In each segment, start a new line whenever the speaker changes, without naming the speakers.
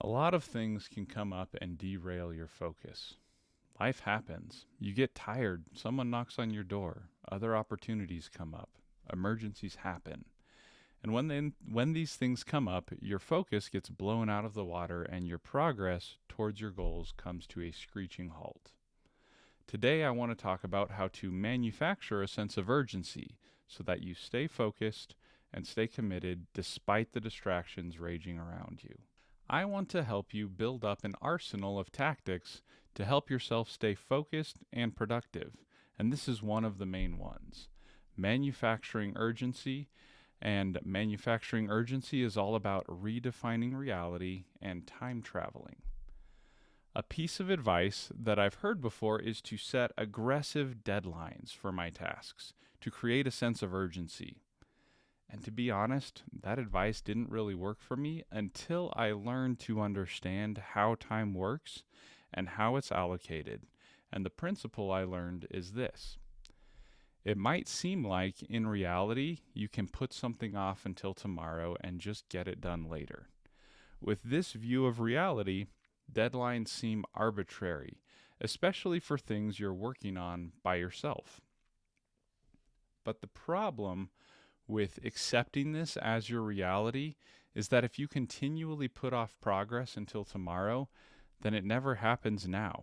A lot of things can come up and derail your focus. Life happens. You get tired, someone knocks on your door, other opportunities come up, emergencies happen. And when these things come up, your focus gets blown out of the water and your progress towards your goals comes to a screeching halt. Today, I want to talk about how to manufacture a sense of urgency so that you stay focused and stay committed despite the distractions raging around you. I want to help you build up an arsenal of tactics to help yourself stay focused and productive, and this is one of the main ones. Manufacturing urgency, and manufacturing urgency is all about redefining reality and time traveling. A piece of advice that I've heard before is to set aggressive deadlines for my tasks to create a sense of urgency. And to be honest, that advice didn't really work for me until I learned to understand how time works and how it's allocated. And the principle I learned is this. It might seem like, in reality, you can put something off until tomorrow and just get it done later. With this view of reality, deadlines seem arbitrary, especially for things you're working on by yourself. But the problem with accepting this as your reality is that if you continually put off progress until tomorrow, then it never happens now.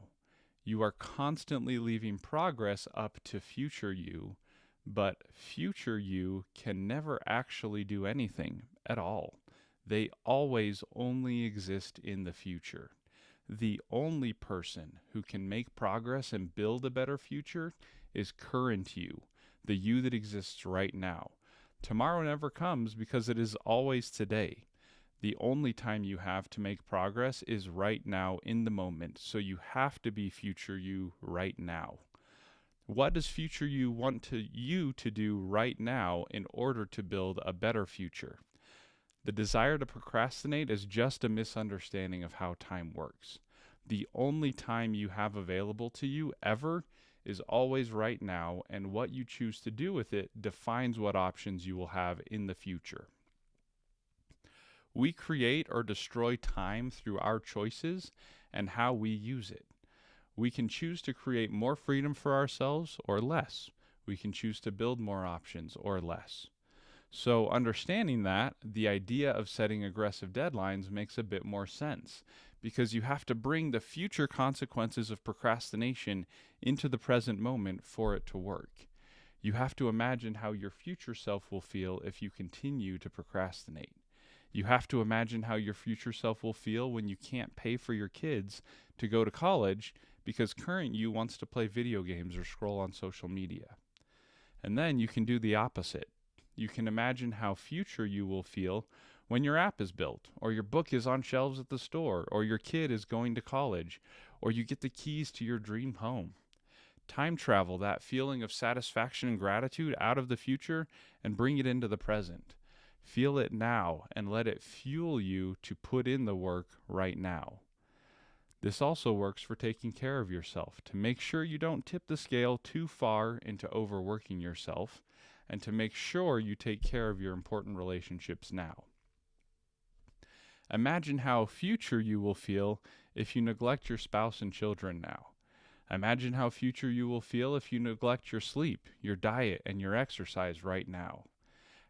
You are constantly leaving progress up to future you, but future you can never actually do anything at all. They always only exist in the future. The only person who can make progress and build a better future is current you, the you that exists right now. Tomorrow never comes because it is always today. The only time you have to make progress is right now in the moment, so you have to be future you right now. What does future you want you to do right now in order to build a better future? The desire to procrastinate is just a misunderstanding of how time works. The only time you have available to you ever is always right now, and what you choose to do with it defines what options you will have in the future. We create or destroy time through our choices and how we use it. We can choose to create more freedom for ourselves or less. We can choose to build more options or less. So understanding that, the idea of setting aggressive deadlines makes a bit more sense, because you have to bring the future consequences of procrastination into the present moment for it to work. You have to imagine how your future self will feel if you continue to procrastinate. You have to imagine how your future self will feel when you can't pay for your kids to go to college because current you wants to play video games or scroll on social media. And then you can do the opposite. You can imagine how future you will feel when your app is built, or your book is on shelves at the store, or your kid is going to college, or you get the keys to your dream home. Time travel that feeling of satisfaction and gratitude out of the future and bring it into the present. Feel it now and let it fuel you to put in the work right now. This also works for taking care of yourself, to make sure you don't tip the scale too far into overworking yourself, and to make sure you take care of your important relationships now. Imagine how future you will feel if you neglect your spouse and children now. Imagine how future you will feel if you neglect your sleep, your diet, and your exercise right now.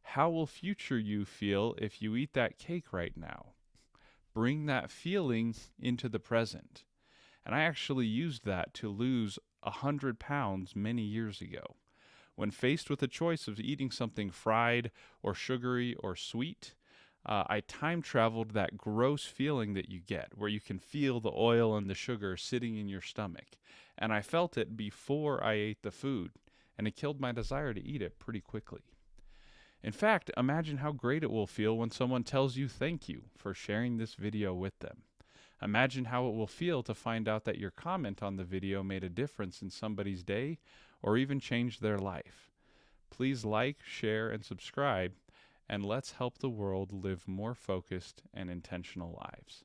How will future you feel if you eat that cake right now? Bring that feeling into the present. And I actually used that to lose 100 pounds many years ago. When faced with a choice of eating something fried or sugary or sweet, I time traveled that gross feeling that you get, where you can feel the oil and the sugar sitting in your stomach. And I felt it before I ate the food, and it killed my desire to eat it pretty quickly. In fact, imagine how great it will feel when someone tells you thank you for sharing this video with them. Imagine how it will feel to find out that your comment on the video made a difference in somebody's day or even changed their life. Please like, share, and subscribe, and let's help the world live more focused and intentional lives.